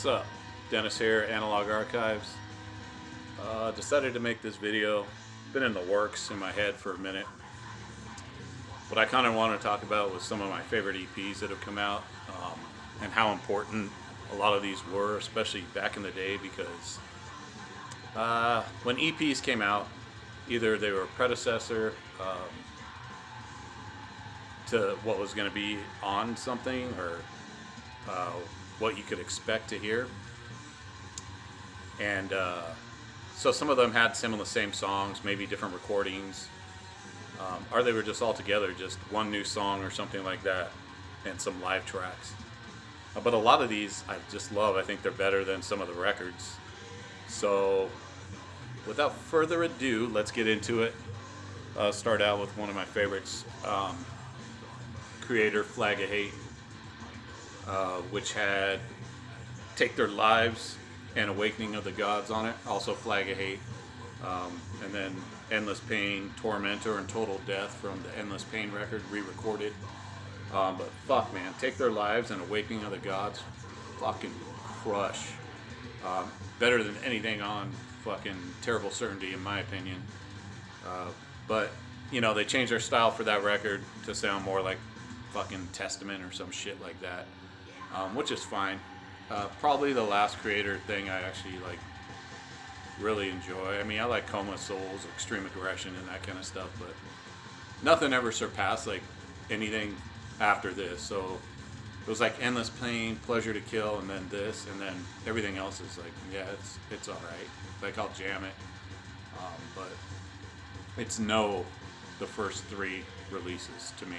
What's up? Dennis here, Analog Archives. Decided to make this video. Been in the works in my head for a minute. What I kind of want to talk about was some of my favorite EPs that have come out, and how important a lot of these were, especially back in the day, because when EPs came out, either they were a predecessor to what was going to be on something, or what you could expect to hear. And so some of them had some of the same songs, maybe different recordings, or they were just all together, just one new song or something like that, and some live tracks. But a lot of these I just love. I think they're better than some of the records. So without further ado, let's get into it. Start out with one of my favorites, Creator Flag of Hate, which had Take Their Lives and Awakening of the Gods on it, also Flag of Hate, and then Endless Pain, Tormentor, and Total Death from the Endless Pain record, re-recorded. But fuck, man, Take Their Lives and Awakening of the Gods, fucking crush. Better than anything on fucking Terrible Certainty, in my opinion. But, you know, they changed their style for that record to sound more like fucking Testament or some shit like that, which is fine. Probably the last Creator thing I actually like really enjoy. I mean, I like Coma Souls, Extreme Aggression, and that kind of stuff, but nothing ever surpassed like anything after this. So it was like Endless Pain, Pleasure to Kill, and then this, and then everything else is like, yeah, it's all right. Like, I'll jam it, but it's the first three releases to me.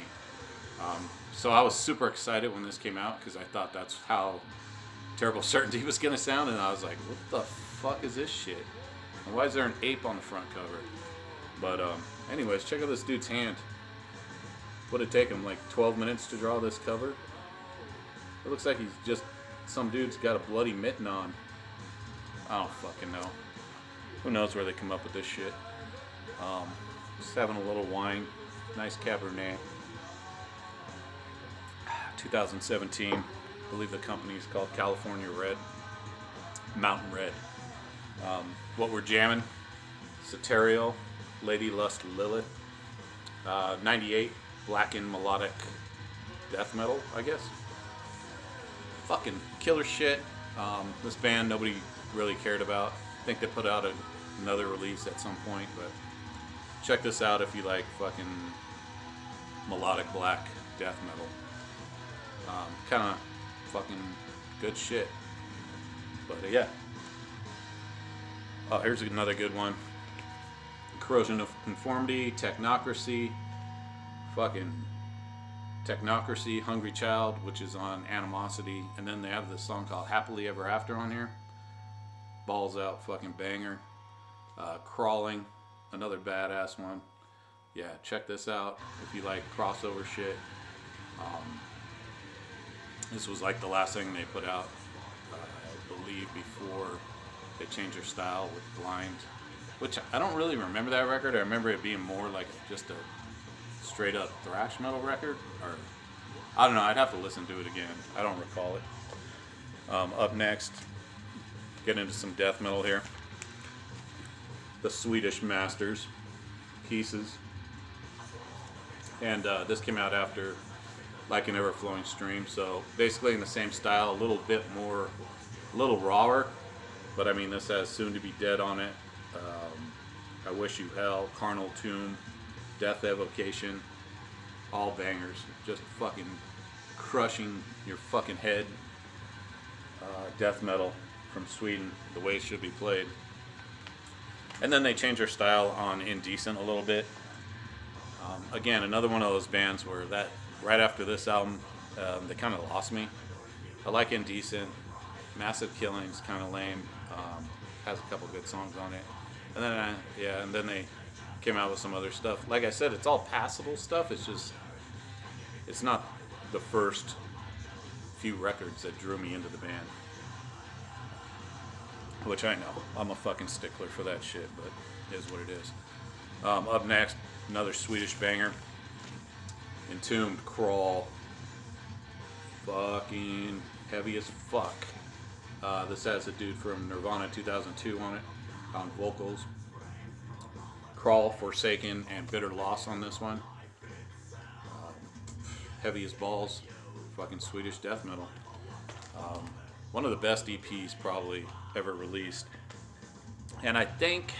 So I was super excited when this came out because I thought that's how Terrible Certainty was going to sound, and I was like, what the fuck is this shit? And why is there an ape on the front cover? But anyways, check out this dude's hand. Would it take him like 12 minutes to draw this cover? It looks like he's just, some dude's got a bloody mitten on. I don't fucking know. Who knows where they come up with this shit. Just having a little wine. Nice Cabernet. 2017. I believe the company is called California Red. Mountain Red. What we're jamming: Soterial, Lady Lust Lilith. 98, Blackened Melodic Death Metal, I guess. Fucking killer shit. This band nobody really cared about. I think they put out another release at some point, but check this out if you like fucking melodic black death metal. Kind of fucking good shit. But yeah. Oh, here's another good one. Corrosion of Conformity, Technocracy. Fucking Technocracy, Hungry Child, which is on Animosity. And then they have this song called Happily Ever After on here. Balls out, fucking banger. Crawling, another badass one. Yeah, check this out if you like crossover shit. This was like the last thing they put out, I believe, before they changed their style with Blind, which I don't really remember that record. I remember it being more like just a straight up thrash metal record, or I don't know, I'd have to listen to it again. I don't recall it. Up next, get into some death metal here. The Swedish Masters, Pieces. And this came out after Like an Ever-Flowing Stream, so basically in the same style, a little bit more, a little rawer, but I mean, this has Soon to Be Dead on it, I Wish You Hell, Carnal Tomb, Death Evocation, all bangers, just fucking crushing your fucking head. Death metal from Sweden, the way it should be played. And then they changed their style on Indecent a little bit. Again, another one of those bands where that right after this album, they kind of lost me. I like Indecent. Massive Killing's kind of lame. Has a couple good songs on it. And then and then they came out with some other stuff. Like I said, it's all passable stuff. It's just, it's not the first few records that drew me into the band. Which I know. I'm a fucking stickler for that shit, but it is what it is. Up next, another Swedish banger. Entombed, Crawl. Fucking heavy as fuck. This has a dude from Nirvana 2002 on it, on vocals. Crawl, Forsaken, and Bitter Loss on this one. Heavy as balls. Fucking Swedish death metal. One of the best EPs probably ever released. And I think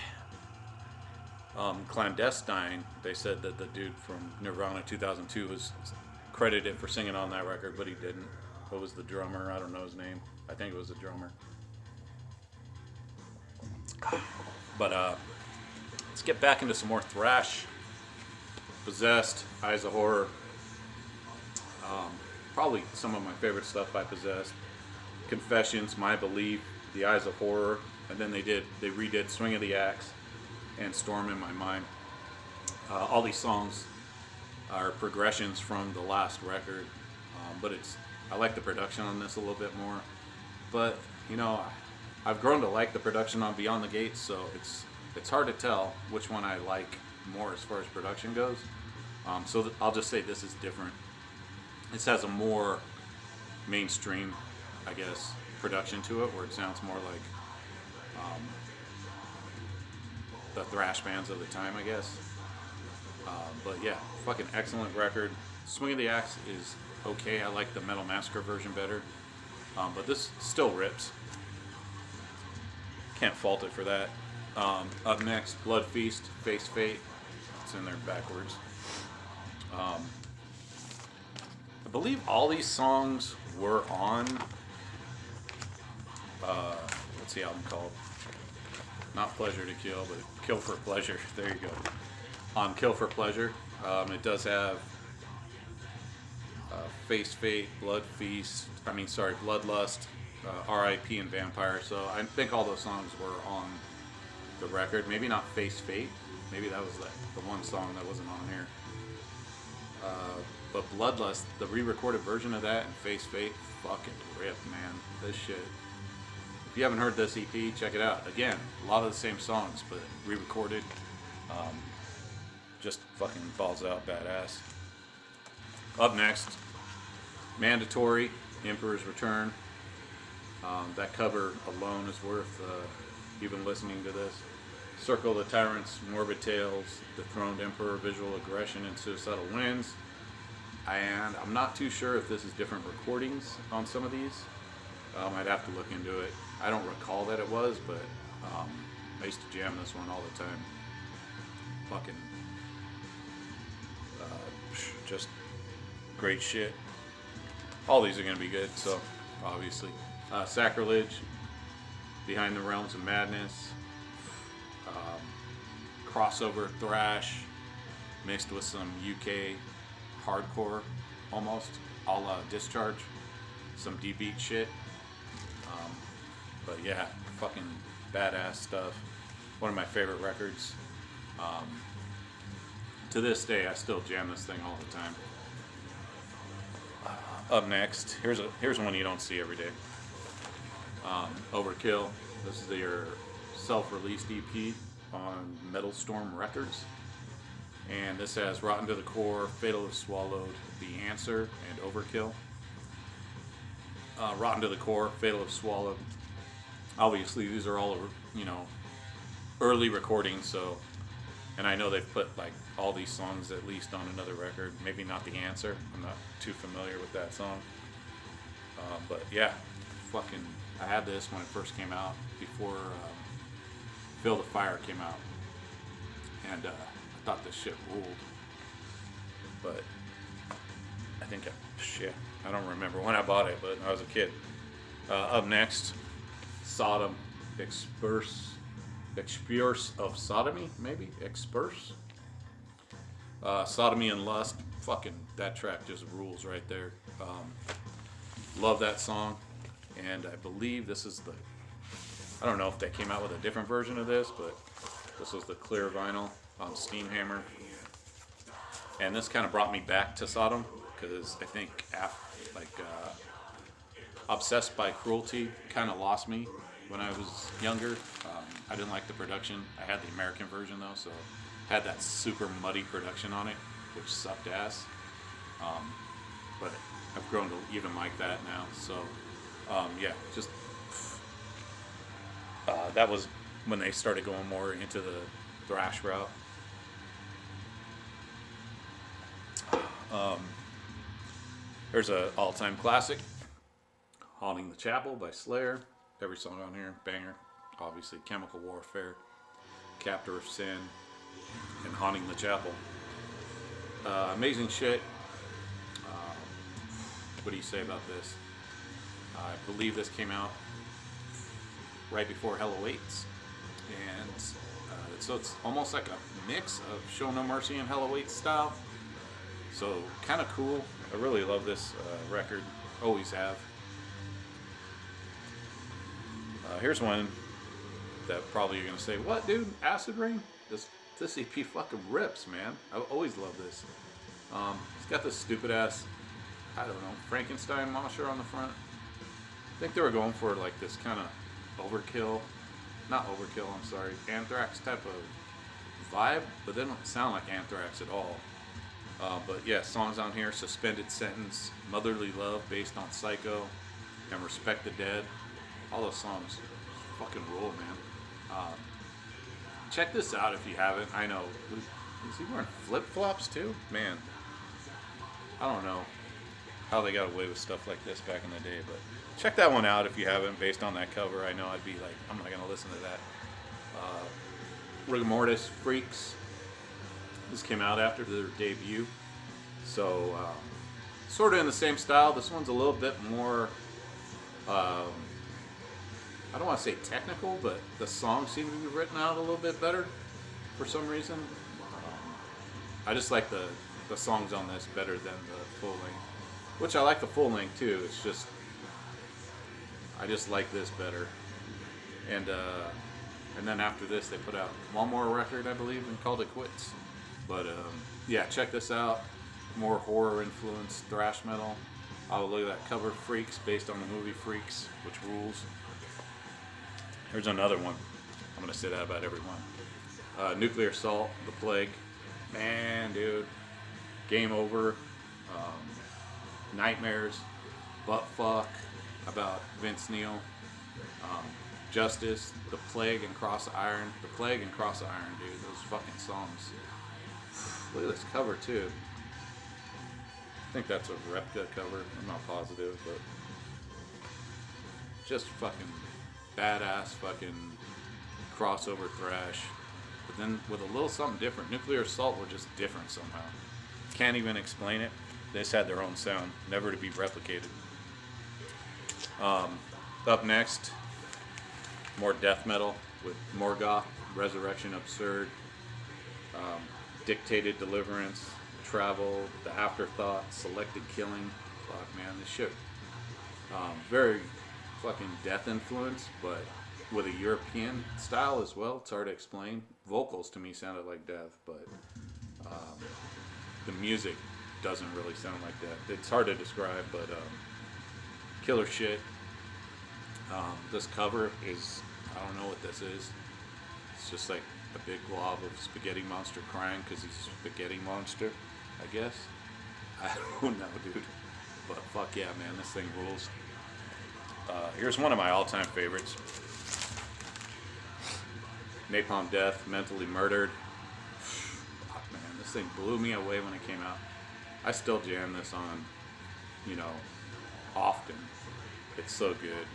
Clandestine, they said that the dude from Nirvana 2002 was credited for singing on that record, but he didn't. What was the drummer? I don't know his name. I think it was the drummer. But let's get back into some more thrash. Possessed, Eyes of Horror. Probably some of my favorite stuff by Possessed. Confessions, My Belief, The Eyes of Horror, and then they redid Swing of the Axe and Storm in My Mind. All these songs are progressions from the last record, but I like the production on this a little bit more. But you know, I've grown to like the production on Beyond the Gates, so it's hard to tell which one I like more as far as production goes. So I'll just say this is different. This has a more mainstream, I guess, production to it, where it sounds more like the thrash bands of the time, I guess. But yeah, fucking excellent record. Swing of the Axe is okay. I like the Metal Massacre version better. But this still rips. Can't fault it for that. Up next, Blood Feast, Face Fate. It's in there backwards. I believe all these songs were on, what's the album called? Not Pleasure to Kill, but Kill for Pleasure. There you go. On Kill for Pleasure. It does have Face Fate, Bloodlust, R.I.P. and Vampire. So I think all those songs were on the record. Maybe not Face Fate. Maybe that was the one song that wasn't on here. But Bloodlust, the re-recorded version of that, and Face Fate, fucking rip, man. This shit. If you haven't heard this EP, check it out. Again, a lot of the same songs, but re-recorded. Just fucking balls out badass. Up next, Mandatory, Emperor's Return. That cover alone is worth even listening to this. Circle of the Tyrants, Morbid Tales, Dethroned Emperor, Visual Aggression, and Suicidal Winds. And I'm not too sure if this is different recordings on some of these. I'd have to look into it. I don't recall that it was, but I used to jam this one all the time. Fucking just great shit. All these are going to be good, so obviously. Sacrilege, Behind the Realms of Madness, crossover thrash mixed with some UK hardcore, almost, a la Discharge, some D-beat shit. But yeah, fucking badass stuff. One of my favorite records. To this day, I still jam this thing all the time. Up next, here's one you don't see every day. Overkill. This is their self-released EP on Metal Storm Records. And this has Rotten to the Core, Fatal If Swallowed, The Answer, and Overkill. Rotten to the Core, Fatal If Swallowed. Obviously, these are all, early recordings, so, and I know they've put like all these songs at least on another record. Maybe not The Answer. I'm not too familiar with that song. But yeah, fucking, I had this when it first came out, before Feel the Fire came out. And I thought this shit ruled. But I think, I don't remember when I bought it, but I was a kid. Up next, Sodom, Expurse of Sodomy, maybe? Expurse? Sodomy and Lust, fucking, that track just rules right there. Love that song, and I believe this is I don't know if they came out with a different version of this, but this was the clear vinyl on Steamhammer. And this kind of brought me back to Sodom, because I think Obsessed by Cruelty kind of lost me when I was younger. I didn't like the production. I had the American version though, so had that super muddy production on it, which sucked ass. But I've grown to even like that now. So yeah, just That was when they started going more into the thrash route. There's an all-time classic, Haunting the Chapel by Slayer. Every song on here, banger. Obviously, Chemical Warfare, Captor of Sin, and Haunting the Chapel. Amazing shit. What do you say about this? I believe this came out right before Hell Awaits. And so it's almost like a mix of Show No Mercy and Hell Awaits style. So kind of cool. I really love this record. Always have. Here's one that probably you're going to say, what, dude? Acid Rain? This EP fucking rips, man. I always love this. It's got this stupid ass, I don't know, Frankenstein monster on the front. I think they were going for like this kind of Overkill. Not Overkill, I'm sorry. Anthrax type of vibe, but they don't sound like Anthrax at all. But yeah, songs on here: Suspended Sentence, Motherly Love, based on Psycho, and Respect the Dead. All those songs fucking rule, man. Check this out if you haven't. I know. Is he wearing flip-flops too? Man. I don't know how they got away with stuff like this back in the day, but check that one out if you haven't, based on that cover. I know I'd be like, I'm not going to listen to that. Requiem Freaks. This came out after their debut. So, sort of in the same style. This one's a little bit more, I don't want to say technical, but the songs seem to be written out a little bit better for some reason. I just like the songs on this better than the full length. Which I like the full length too. It's just, I just like this better. And then after this, they put out one more record, I believe, and called it quits. But yeah, check this out. More horror influenced thrash metal. Oh, look at that cover, Freaks, based on the movie Freaks, which rules. Here's another one. I'm gonna say that about every one. Nuclear Assault, The Plague. Man, dude. Game Over. Nightmares. Butt Fuck. About Vince Neil. Justice. The Plague and Cross of Iron. The Plague and Cross of Iron, dude. Those fucking songs. Look at this cover too. I think that's a replica cover. I'm not positive, but just fucking badass fucking crossover thrash. But then with a little something different. Nuclear Assault were just different somehow. Can't even explain it. They just had their own sound, never to be replicated. Up next, more death metal with Morgoth Resurrection, Absurd. Dictated Deliverance, Travel, The Afterthought, Selected Killing. Fuck, man, this shit. Very fucking death influence, but with a European style as well. It's hard to explain. Vocals to me sounded like death, but the music doesn't really sound like that. It's hard to describe, but killer shit. This cover is, I don't know what this is. It's just like a big glob of spaghetti monster crying because he's a spaghetti monster, I guess. I don't know, dude. But fuck yeah, man, this thing rules. Here's one of my all-time favorites. Napalm Death, Mentally Murdered. Fuck, man, this thing blew me away when it came out. I still jam this on, often. It's so good.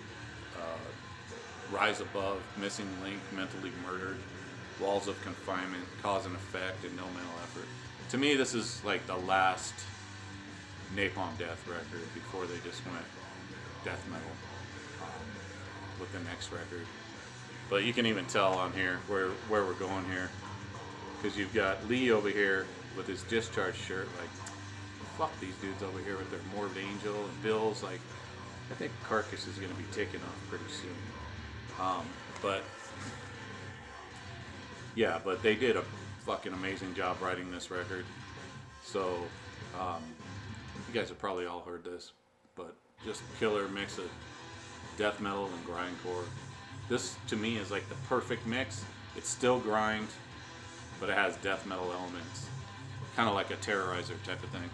Rise Above, Missing Link, Mentally Murdered. Walls of Confinement, Cause and Effect, and No Mental Effort. To me, this is like the last Napalm Death record before they just went death metal with the next record. But you can even tell on here where we're going here, because you've got Lee over here with his Discharge shirt. Like, fuck these dudes over here with their Morbid Angel, and Bill's like, I think Carcass is going to be taken off pretty soon. But they did a fucking amazing job writing this record. So, you guys have probably all heard this, but just killer mix of death metal and grindcore. This, to me, is like the perfect mix. It's still grind, but it has death metal elements. Kind of like a Terrorizer type of thing.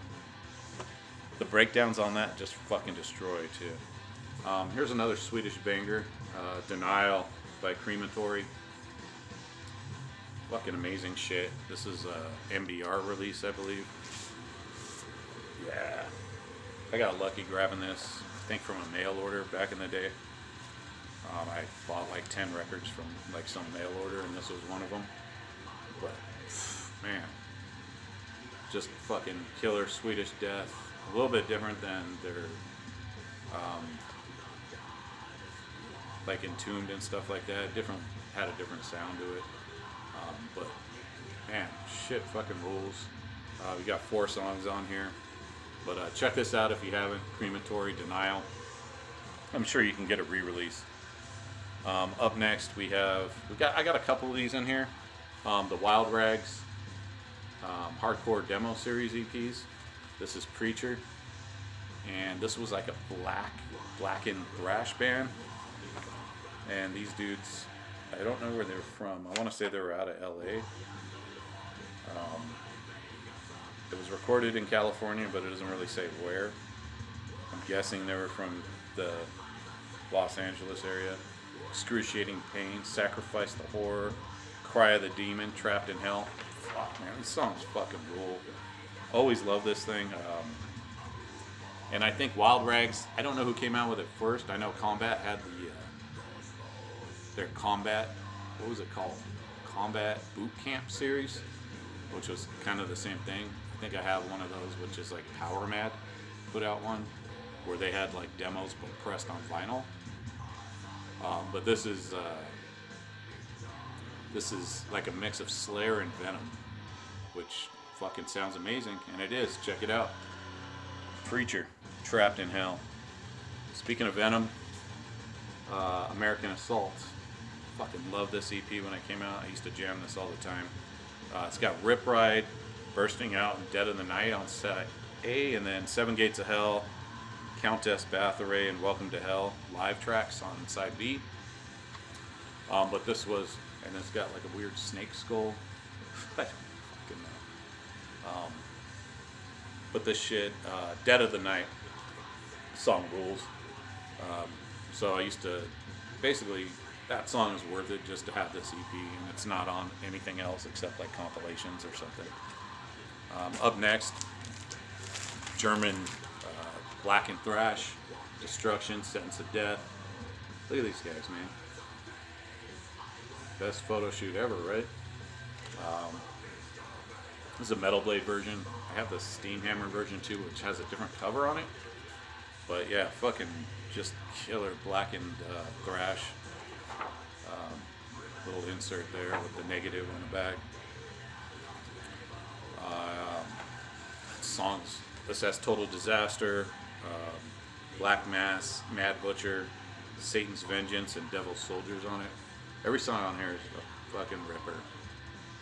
The breakdowns on that just fucking destroy, too. Here's another Swedish banger, Denial, by Crematory. Fucking amazing shit. This is a MBR release, I believe. Yeah. I got lucky grabbing this, I think from a mail order back in the day. I bought like 10 records from like some mail order, and this was one of them. But, man, just fucking killer Swedish death. A little bit different than their, like entombed and stuff like that. Had a different sound to it. But, man, shit fucking rules. We got 4 songs on here. But check this out if you haven't. Crematory, Denial. I'm sure you can get a re-release. Up next I got a couple of these in here. The Wild Rags Hardcore Demo Series EPs. This is Preacher. And this was like a blackened thrash band. And these dudes, I don't know where they're from. I want to say they were out of LA. It was recorded in California, but it doesn't really say where. I'm guessing they were from the Los Angeles area. Excruciating Pain, Sacrifice the Horror, Cry of the Demon, Trapped in Hell. Fuck, man, these songs fucking rule. Always love this thing. And I think Wild Rags, I don't know who came out with it first. I know Combat had their Combat, what was it called? Combat Boot Camp series, which was kind of the same thing. I think I have one of those, which is like Power Mad put out one, where they had like demos but pressed on vinyl. But this is like a mix of Slayer and Venom, which fucking sounds amazing, and it is. Check it out. Preacher, Trapped in Hell. Speaking of Venom, American Assault. Fucking love this EP when it came out. I used to jam this all the time. It's got Rip Ride, Bursting Out, and Dead of the Night on side A, and then Seven Gates of Hell, Countess Bathory, and Welcome to Hell live tracks on side B. But this was, and it's got like a weird snake skull. I don't fucking know. But this shit, Dead of the Night song rules. So I used to, basically, that song is worth it just to have this EP, and it's not on anything else except like compilations or something. Up next, German black and thrash, Destruction, Sentence of Death. Look at these guys, man. Best photo shoot ever, right? This is a Metal Blade version. I have the Steam Hammer version too, which has a different cover on it. But yeah, fucking just killer blackened thrash. Little insert there with the negative on the back. Songs. This has Total Disaster, Black Mass, Mad Butcher, Satan's Vengeance, and Devil's Soldiers on it. Every song on here is a fucking ripper.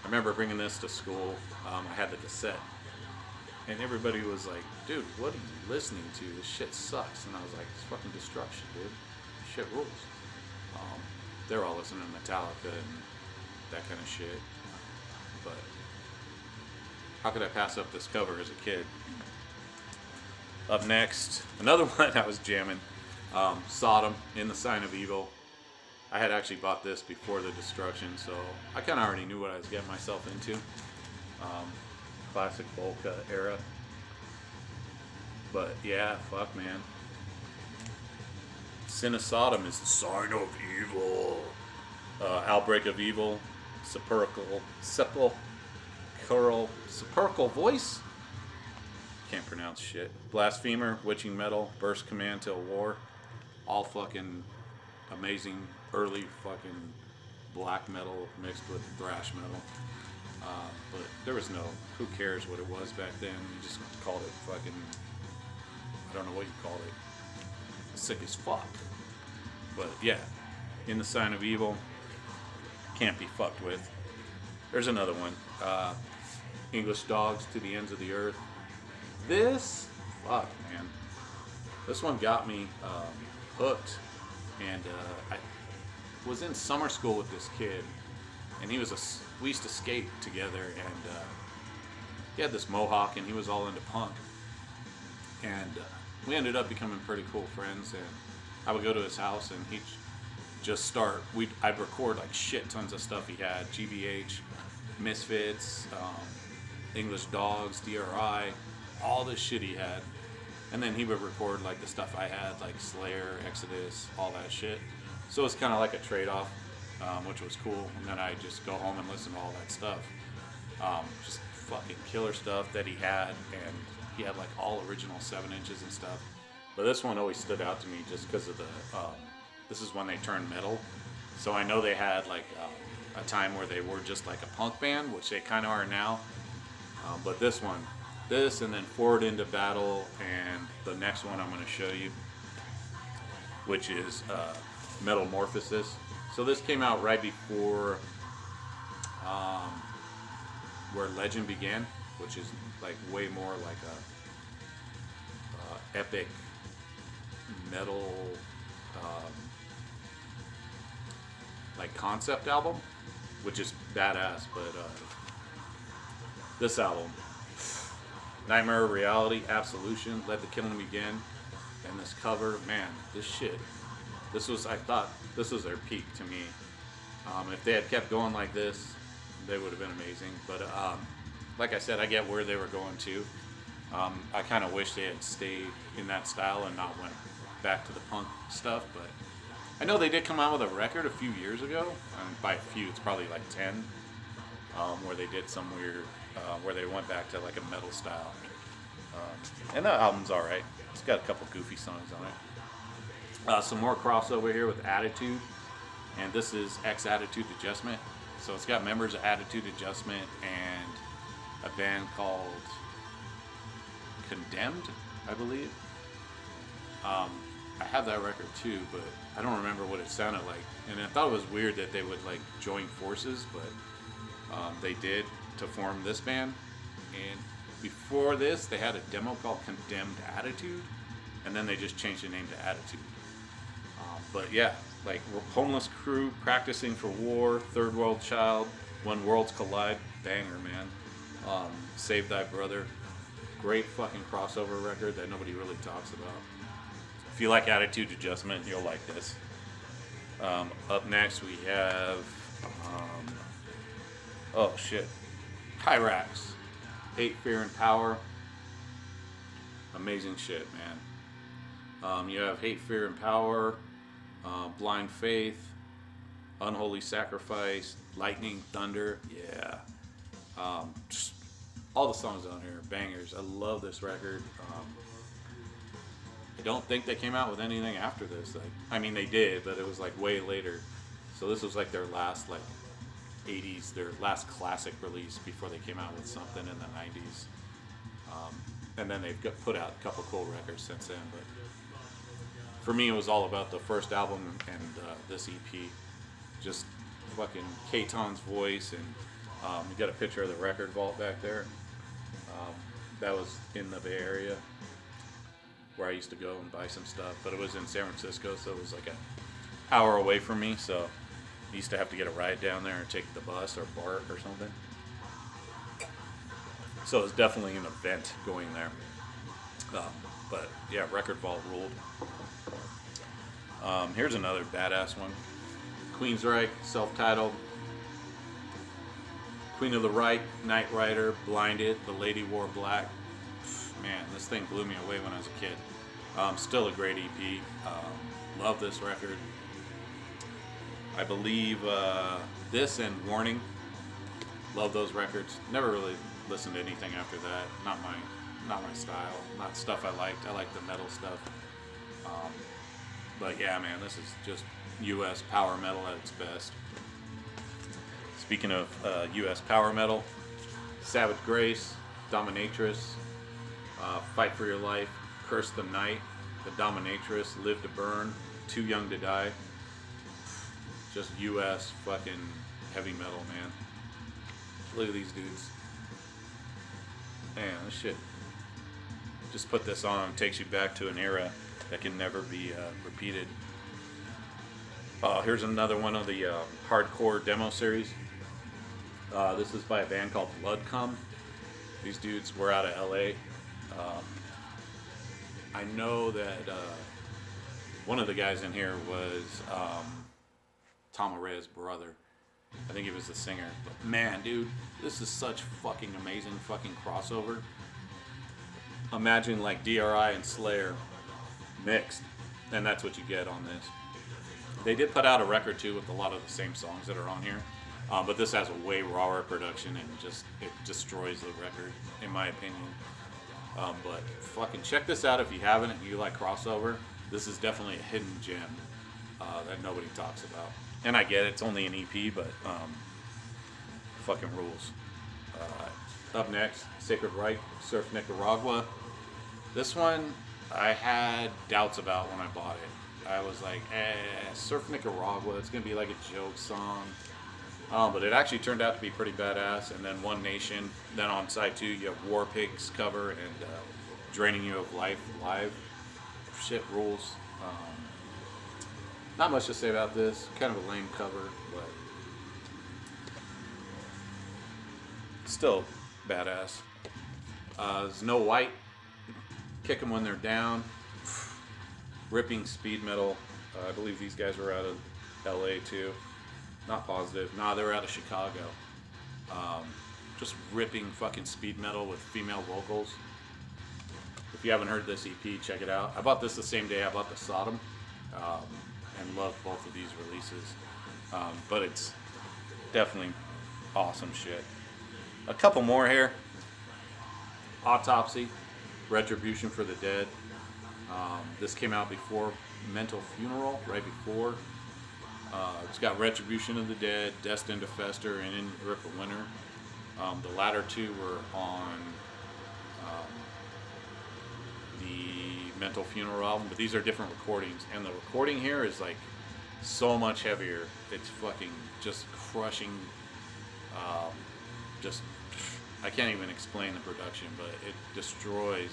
I remember bringing this to school. I had the cassette, and everybody was like, "Dude, what are you listening to? This shit sucks." And I was like, "It's fucking Destruction, dude. This shit rules." They're all listening to Metallica and that kind of shit. But how could I pass up this cover as a kid? Up next, another one I was jamming, Sodom, In the Sign of Evil. I had actually bought this before the Destruction, so I kind of already knew what I was getting myself into. Classic bowl cut era. But yeah, fuck, man. Sin of Sodom is the sign of evil. Outbreak of Evil, Sepulchral Voice. Can't pronounce shit. Blasphemer, Witching Metal, Burst Command Till War. All fucking amazing early fucking black metal mixed with thrash metal. But there was no, who cares what it was back then. You just called it fucking, I don't know what you called it. Sick as fuck. But yeah, In the Sign of Evil, can't be fucked with. There's another one, English Dogs, To the Ends of the Earth. This, fuck, man. This one got me hooked. And I was in summer school with this kid, and we used to skate together, and he had this mohawk, and he was all into punk. And we ended up becoming pretty cool friends, and I would go to his house, and he'd just start. I'd record like shit tons of stuff he had, GBH, Misfits, English Dogs, DRI, all this shit he had. And then he would record like the stuff I had, like Slayer, Exodus, all that shit. So it's kind of like a trade-off, which was cool. And then I just go home and listen to all that stuff. Just fucking killer stuff that he had, and he had like all original 7 inches and stuff. But this one always stood out to me just because of the. This is when they turned metal, so I know they had like a time where they were just like a punk band, which they kind of are now. But this one, and then Forward into Battle, and the next one I'm going to show you, which is Metamorphosis. So this came out right before where Legend began, which is like way more like a epic metal like concept album, which is badass. But this album, Nightmare of Reality, Absolution, Let the Killing Begin, and this cover, man, this shit. I thought this was their peak to me. If they had kept going like this, they would have been amazing. But like I said, I get where they were going to. I kind of wish they had stayed in that style and not went back to the punk stuff. But I know they did come out with a record a few years ago. By a few, it's probably like 10, where they did some weird, where they went back to like a metal style. And that album's alright. It's got a couple goofy songs on it. Some more crossover here with Attitude. And this is Attitude Adjustment. So it's got members of Attitude Adjustment and a band called Condemned, I believe. I have that record too, but I don't remember what it sounded like. And I thought it was weird that they would like join forces, but they did to form this band. And before this, they had a demo called Condemned Attitude, and then they just changed the name to Attitude. But yeah, like homeless crew practicing for war, third world child, when worlds collide, banger, man. Save Thy Brother, great fucking crossover record that nobody really talks about. If you like Attitude Adjustment, you'll like this. Up next we have, Hyrax, Hate, Fear, and Power. Amazing shit, man. You have Hate, Fear, and Power, Blind Faith, Unholy Sacrifice, Lightning, Thunder, yeah. Just all the songs on here are bangers. I love this record. I don't think they came out with anything after this. I mean, they did, but it was like way later. So this was like their last like 80s, their last classic release before they came out with something in the 90s. And then they've put out a couple cool records since then. But for me, it was all about the first album and this EP. Just fucking Katon's voice, and you got a picture of the record vault back there. That was in the Bay Area, where I used to go and buy some stuff, but it was in San Francisco, so it was like an hour away from me, so I used to have to get a ride down there and take the bus or BART or something. So it was definitely an event going there. But yeah, Record Vault ruled. Here's another badass one. Queensryche, self-titled. Queen of the Right, Knight Rider, Blinded, The Lady Wore Black. Man, this thing blew me away when I was a kid. Still a great EP. Love this record. I believe this and Warning. Love those records. Never really listened to anything after that. Not my style. Not stuff I liked. I like the metal stuff. But yeah, man, this is just U.S. power metal at its best. Speaking of U.S. power metal, Savage Grace, Dominatrix, Fight for Your Life, Curse the Night, The Dominatrix, Live to Burn, Too Young to Die. Just U.S. fucking heavy metal, man. Look at these dudes. Man, this shit. Just put this on, takes you back to an era that can never be repeated. Here's another one of the hardcore demo series. This is by a band called Bloodcom. These dudes were out of LA. I know that one of the guys in here was Tomare's brother. I think he was the singer. But man, dude, this is such fucking amazing fucking crossover. Imagine like DRI and Slayer mixed, and that's what you get on this. They did put out a record too with a lot of the same songs that are on here, but this has a way rawer production and it destroys the record in my opinion. But fucking check this out if you haven't and you like crossover. This is definitely a hidden gem that nobody talks about. And I get it, it's only an EP, but fucking rules. Up next, Sacred Right, Surf Nicaragua. This one I had doubts about when I bought it. I was like, Surf Nicaragua, it's going to be like a joke song. But it actually turned out to be pretty badass. And then One Nation. Then on side 2, you have War Pigs cover and Draining You of Life live. Shit rules. Not much to say about this. Kind of a lame cover, but still badass. Snow White. Kick them when they're down. Ripping speed metal. I believe these guys were out of LA too. Not positive. Nah, they were out of Chicago. Just ripping fucking speed metal with female vocals. If you haven't heard this EP, check it out. I bought this the same day I bought the Sodom. And love both of these releases. But it's definitely awesome shit. A couple more here. Autopsy. Retribution for the Dead. This came out before Mental Funeral, right before. It's got Retribution of the Dead, Destined to Fester, and In the Grip of Winter. The latter two were on the Mental Funeral album, but these are different recordings. And the recording here is like so much heavier. It's fucking just crushing. I can't even explain the production, but it destroys.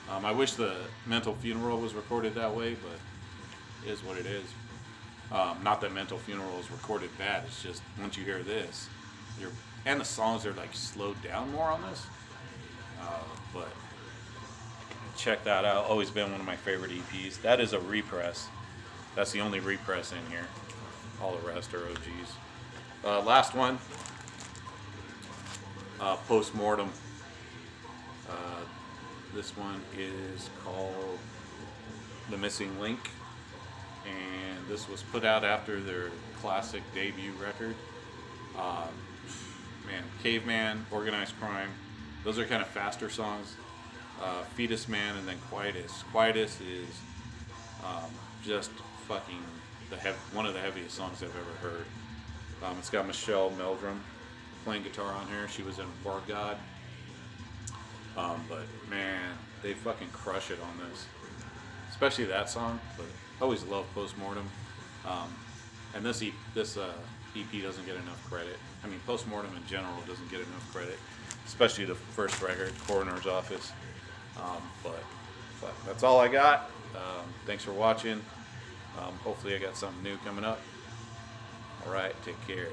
I wish the Mental Funeral was recorded that way, but it is what it is. Not that Mental Funeral is recorded bad. It's just once you hear this, and the songs are like slowed down more on this. But check that out. Always been one of my favorite EPs. That is a repress. That's the only repress in here. All the rest are OGs. Last one. Postmortem. This one is called The Missing Link, and this was put out after their classic debut record. Caveman, Organized Crime, those are kind of faster songs. Fetus Man, and then Quietus. Quietus is just fucking one of the heaviest songs I've ever heard. It's got Michelle Meldrum playing guitar on here. She was in Bar God. But man, they fucking crush it on this, especially that song. But I always love Postmortem, and this EP doesn't get enough credit. I mean, Postmortem in general doesn't get enough credit, especially the first record, Coroner's Office. But that's all I got. Thanks for watching. Hopefully I got something new coming up. All right, take care.